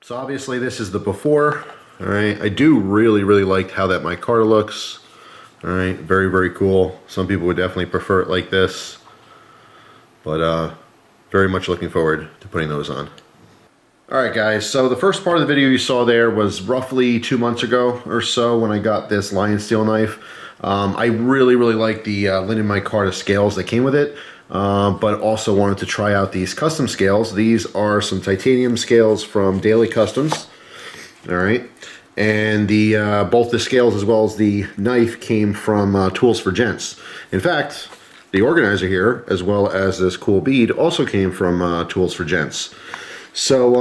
So obviously this is the before. All right, I do really like how that micarta looks. All right, very cool. Some people would definitely prefer it like this, but very much looking forward to putting those on. All right, guys, so the first part of the video you saw there was roughly 2 months ago or so when I got this LionSteel knife. I really like the linen micarta scales that came with it, but also wanted to try out these custom scales. These are some titanium scales from Daily Customs. All right, and the both the scales as well as the knife came from Tools for Gents. In fact, the organizer here, as well as this cool bead, also came from Tools for Gents. So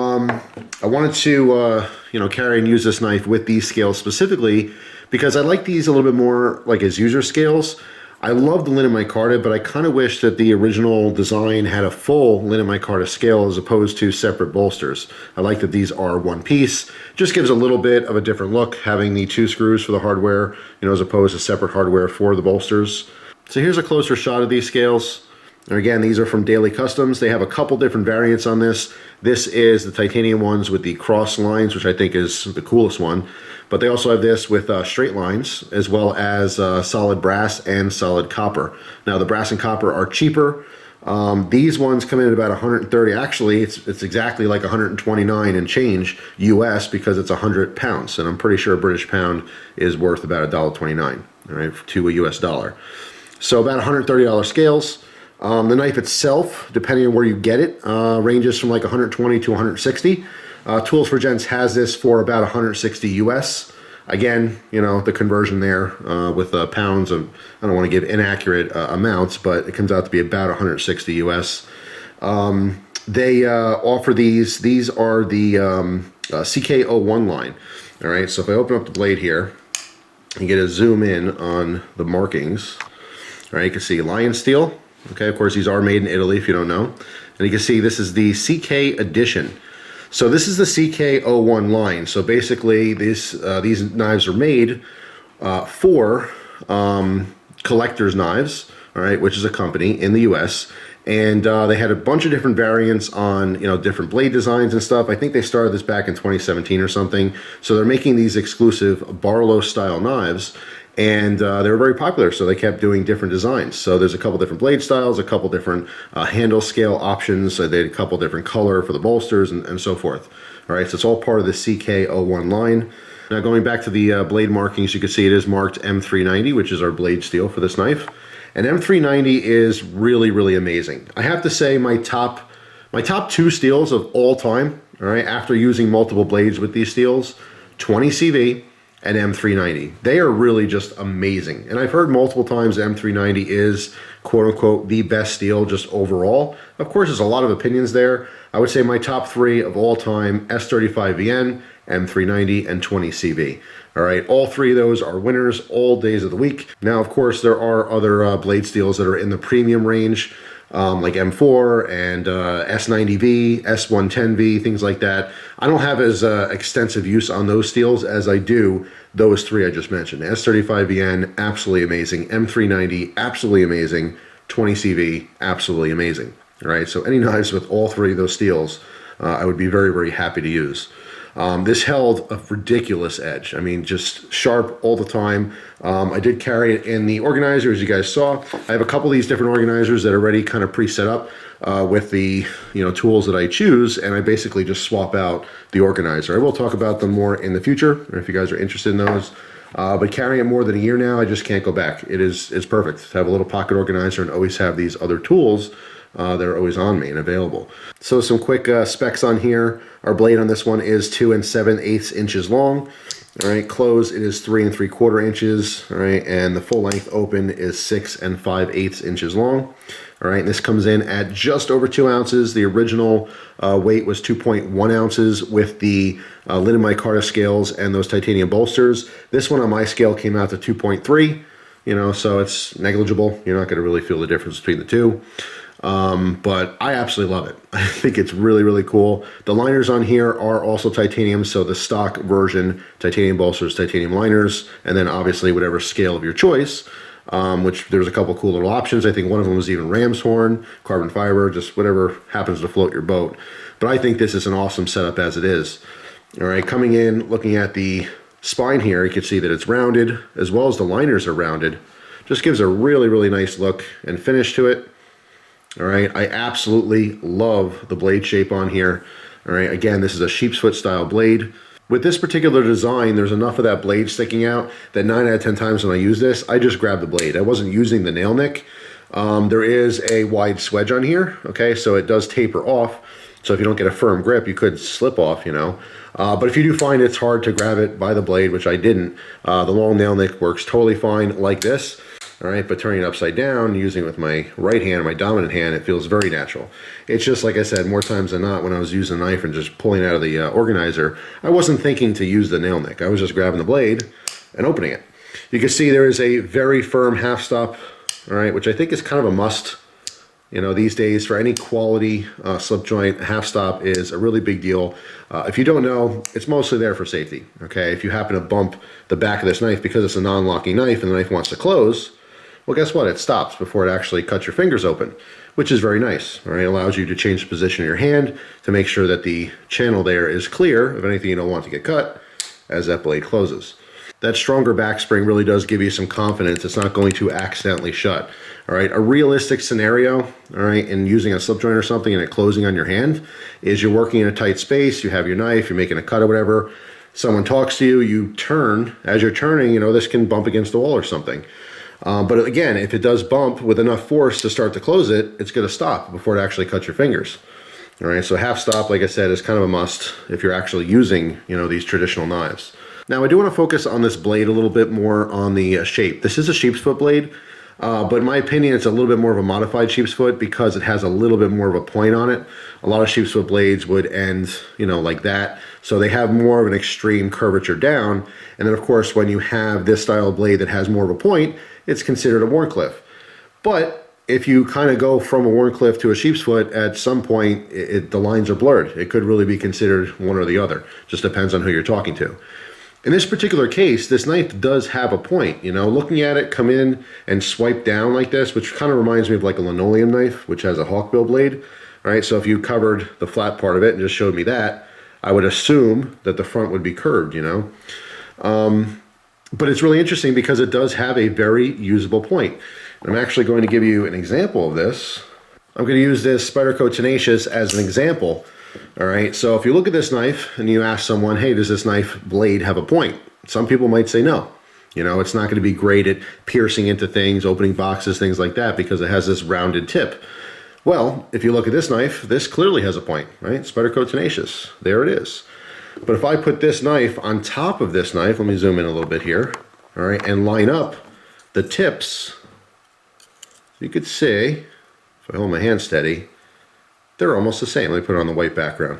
I wanted to carry and use this knife with these scales specifically because I like these a little bit more like as user scales. I love the linen micarta, but I kind of wish that the original design had a full linen micarta scale as opposed to separate bolsters. I like that these are one piece. Just gives a little bit of a different look having the 2 screws for the hardware, as opposed to separate hardware for the bolsters. So here's a closer shot of these scales. And again, these are from Daily Customs. They have a couple different variants on this. This is the titanium ones with the cross lines, which I think is the coolest one. But they also have this with straight lines, as well as solid brass and solid copper. Now, the brass and copper are cheaper. These ones come in at about 130. Actually, it's exactly like 129 and change US because it's 100 pounds. And I'm pretty sure a British pound is worth about $1.29, all right, to a US dollar. So about $130 scales. The knife itself, depending on where you get it, ranges from like 120 to 160. Tools for Gents has this for about 160 US. Again, the conversion there with pounds of, I don't want to give inaccurate amounts, but it comes out to be about 160 US. They offer these. These are the CK01 line. All right, so if I open up the blade here, you get a zoom in on the markings. All right, you can see LionSteel. Okay, of course, these are made in Italy, if you don't know. And you can see this is the CK edition. So this is the CK01 line. So basically, these knives are made for Collector's Knives, all right, which is a company in the U.S. And they had a bunch of different variants on, different blade designs and stuff. I think they started this back in 2017 or something. So they're making these exclusive Barlow-style knives. And they were very popular, so they kept doing different designs. So there's a couple different blade styles, a couple different handle scale options. So they had a couple different color for the bolsters and so forth. All right, so it's all part of the CK01 line. Now going back to the blade markings, you can see it is marked M390, which is our blade steel for this knife. And M390 is really amazing. I have to say my top 2 steels of all time, all right, after using multiple blades with these steels, 20 CV and M390. They are really just amazing. And I've heard multiple times M390 is quote unquote the best steel just overall. Of course, there's a lot of opinions there. I would say my top 3 of all time, S35VN, M390, and 20 CV. All right, all 3 of those are winners all days of the week. Now, of course, there are other blade steels that are in the premium range, like M4 and S90V, S110V, things like that. I don't have as extensive use on those steels as I do those 3 I just mentioned. S35VN, absolutely amazing. M390, absolutely amazing. 20CV, absolutely amazing. All right, so any knives with all 3 of those steels, I would be very happy to use. This held a ridiculous edge. I mean, just sharp all the time. I did carry it in the organizer, as you guys saw. I have a couple of these different organizers that are already kind of pre-set up with the tools that I choose, and I basically just swap out the organizer. I will talk about them more in the future, or if you guys are interested in those. But carrying it more than a year now, I just can't go back. It's perfect to have a little pocket organizer and always have these other tools that are always on me and available. So some quick specs on here. Our blade on this one is 2 7/8 inches long. All right, close it is 3 3/4 inches. All right, and the full length open is 6 5/8 inches long. All right, and this comes in at just over 2 ounces. The original weight was 2.1 ounces with the linen micarta scales and those titanium bolsters. This one on my scale came out to 2.3. So it's negligible. You're not going to really feel the difference between the two. But I absolutely love it. I think it's really cool. The liners on here are also titanium, so the stock version, titanium bolsters, titanium liners, and then obviously whatever scale of your choice, which there's a couple cool little options. I think one of them was even ram's horn, carbon fiber, just whatever happens to float your boat. But I think this is an awesome setup as it is. All right, coming in, looking at the spine here, you can see that it's rounded, as well as the liners are rounded. Just gives a really, really nice look and finish to it. All right, I absolutely love the blade shape on here. All right, again, this is a Sheepsfoot style blade. With this particular design, there's enough of that blade sticking out that 9 out of 10 times when I use this, I just grab the blade. I wasn't using the nail nick. There is a wide swedge on here, okay, so it does taper off. So if you don't get a firm grip, you could slip off, you know. But if you do find it's hard to grab it by the blade, which I didn't, the long nail nick works totally fine like this. All right, but turning it upside down, using it with my right hand, my dominant hand, it feels very natural. It's just, like I said, more times than not, when I was using a knife and just pulling out of the organizer, I wasn't thinking to use the nail nick. I was just grabbing the blade and opening it. You can see there is a very firm half stop, all right, which I think is kind of a must. You know, these days, for any quality slip joint, half stop is a really big deal. If you don't know, it's mostly there for safety, okay? If you happen to bump the back of this knife because it's a non-locking knife and the knife wants to close, well, guess what? It stops before it actually cuts your fingers open, which is very nice. All right, it allows you to change the position of your hand to make sure that the channel there is clear of anything you don't want to get cut as that blade closes. That stronger back spring really does give you some confidence it's not going to accidentally shut. All right, a realistic scenario, all right, in using a slip joint or something and it closing on your hand is you're working in a tight space, you have your knife, you're making a cut or whatever, someone talks to you, you turn, as you're turning, you know, this can bump against the wall or something. But again, if it does bump with enough force to start to close it, it's going to stop before it actually cuts your fingers. All right, so half stop, like I said, is kind of a must if you're actually using, you know, these traditional knives. Now, I do want to focus on this blade a little bit more on the shape. This is a Sheepsfoot blade, but in my opinion, it's a little bit more of a modified Sheepsfoot because it has a little bit more of a point on it. A lot of Sheepsfoot blades would end, you know, like that. So they have more of an extreme curvature down. And then, of course, when you have this style of blade that has more of a point, it's considered a Wharncliffe. But if you kind of go from a Wharncliffe to a Sheepsfoot, at some point, the lines are blurred. It could really be considered one or the other. Just depends on who you're talking to. In this particular case, this knife does have a point. You know, looking at it come in and swipe down like this, which kind of reminds me of like a linoleum knife, which has a hawkbill blade. All right, so if you covered the flat part of it and just showed me that, I would assume that the front would be curved, you know. But it's really interesting because it does have a very usable point. I'm actually going to give you an example of this. I'm going to use this Spyderco Tenacious as an example. All right, so if you look at this knife and you ask someone, hey, does this knife blade have a point? Some people might say no. You know, it's not going to be great at piercing into things, opening boxes, things like that, because it has this rounded tip. Well, if you look at this knife, this clearly has a point, right? Spyderco Tenacious, there it is. But if I put this knife on top of this knife, let me zoom in a little bit here, all right, and line up the tips, you could see, if I hold my hand steady, they're almost the same. Let me put it on the white background.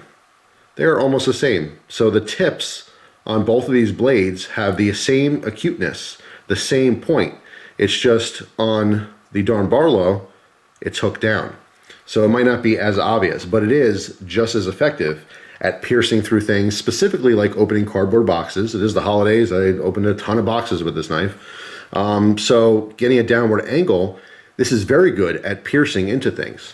They're almost the same. So the tips on both of these blades have the same acuteness, the same point. It's just on the Darn Barlow, it's hooked down. So it might not be as obvious, but it is just as effective at piercing through things, specifically like opening cardboard boxes. It is the holidays. I opened a ton of boxes with this knife. So getting a downward angle, this is very good at piercing into things.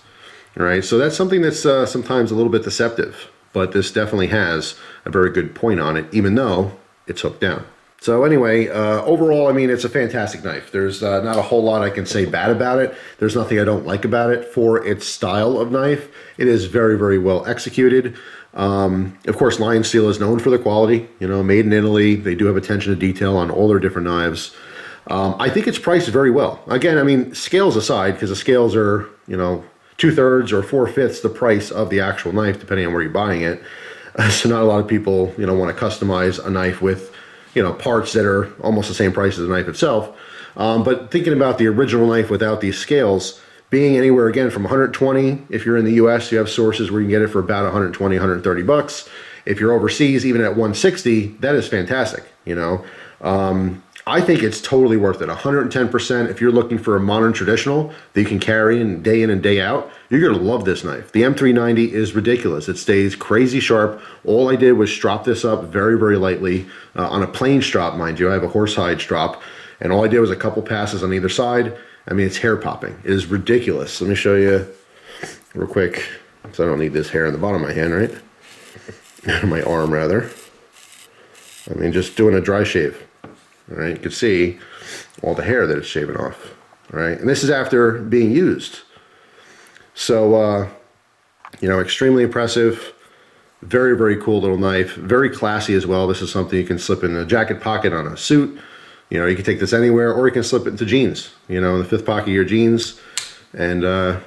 All right, so that's something that's sometimes a little bit deceptive, but this definitely has a very good point on it, even though it's hooked down. So anyway, overall, I mean, it's a fantastic knife. There's not a whole lot I can say bad about it. There's nothing I don't like about it. For its style of knife, it is very, very well executed. Of course, LionSteel is known for their quality, you know, made in Italy. They do have attention to detail on all their different knives. I think it's priced very well. Again, I mean, scales aside, because the scales are, you know, 2/3 or 4/5 the price of the actual knife, depending on where you're buying it. So not a lot of people, you know, want to customize a knife with, you know, parts that are almost the same price as the knife itself. But thinking about the original knife without these scales, being anywhere again from 120, if you're in the US, you have sources where you can get it for about 120, 130 bucks. If you're overseas, even at 160, that is fantastic, you know. I think it's totally worth it. 110%. If you're looking for a modern traditional that you can carry in and day out, you're going to love this knife. The M390 is ridiculous. It stays crazy sharp. All I did was strop this up very, very lightly on a plain strop, mind you. I have a horsehide strop, and all I did was a couple passes on either side. I mean, it's hair popping. It is ridiculous. Let me show you real quick, because I don't need this hair on the bottom of my hand, right? My arm, rather. I mean, just doing a dry shave. All right, you can see all the hair that it's shaving off. All right, and this is after being used. So, you know, extremely impressive. Very, very cool little knife. Very classy as well. This is something you can slip in a jacket pocket on a suit. You know, you can take this anywhere, or you can slip it into jeans, you know, in the fifth pocket of your jeans, and,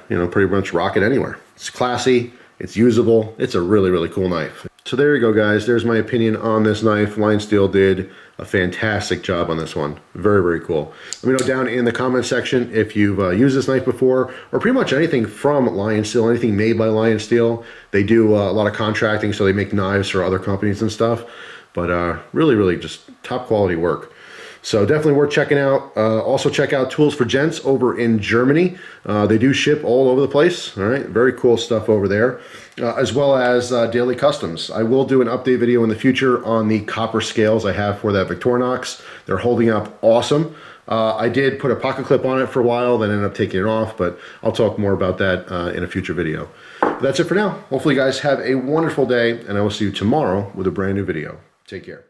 you know, pretty much rock it anywhere. It's classy. It's usable. It's a really, really cool knife. So there you go, guys. There's my opinion on this knife. LionSteel did a fantastic job on this one. Very, very cool. Let me know down in the comment section if you've used this knife before, or pretty much anything from LionSteel, anything made by LionSteel. They do a lot of contracting, so they make knives for other companies and stuff. But really, really just top quality work. So definitely worth checking out. Also check out Tools for Gents over in Germany. They do ship all over the place. All right, very cool stuff over there. As well as Daily Customs. I will do an update video in the future on the copper scales I have for that Victorinox. They're holding up awesome. I did put a pocket clip on it for a while, then ended up taking it off, but I'll talk more about that in a future video. But that's it for now. Hopefully you guys have a wonderful day, and I will see you tomorrow with a brand new video. Take care.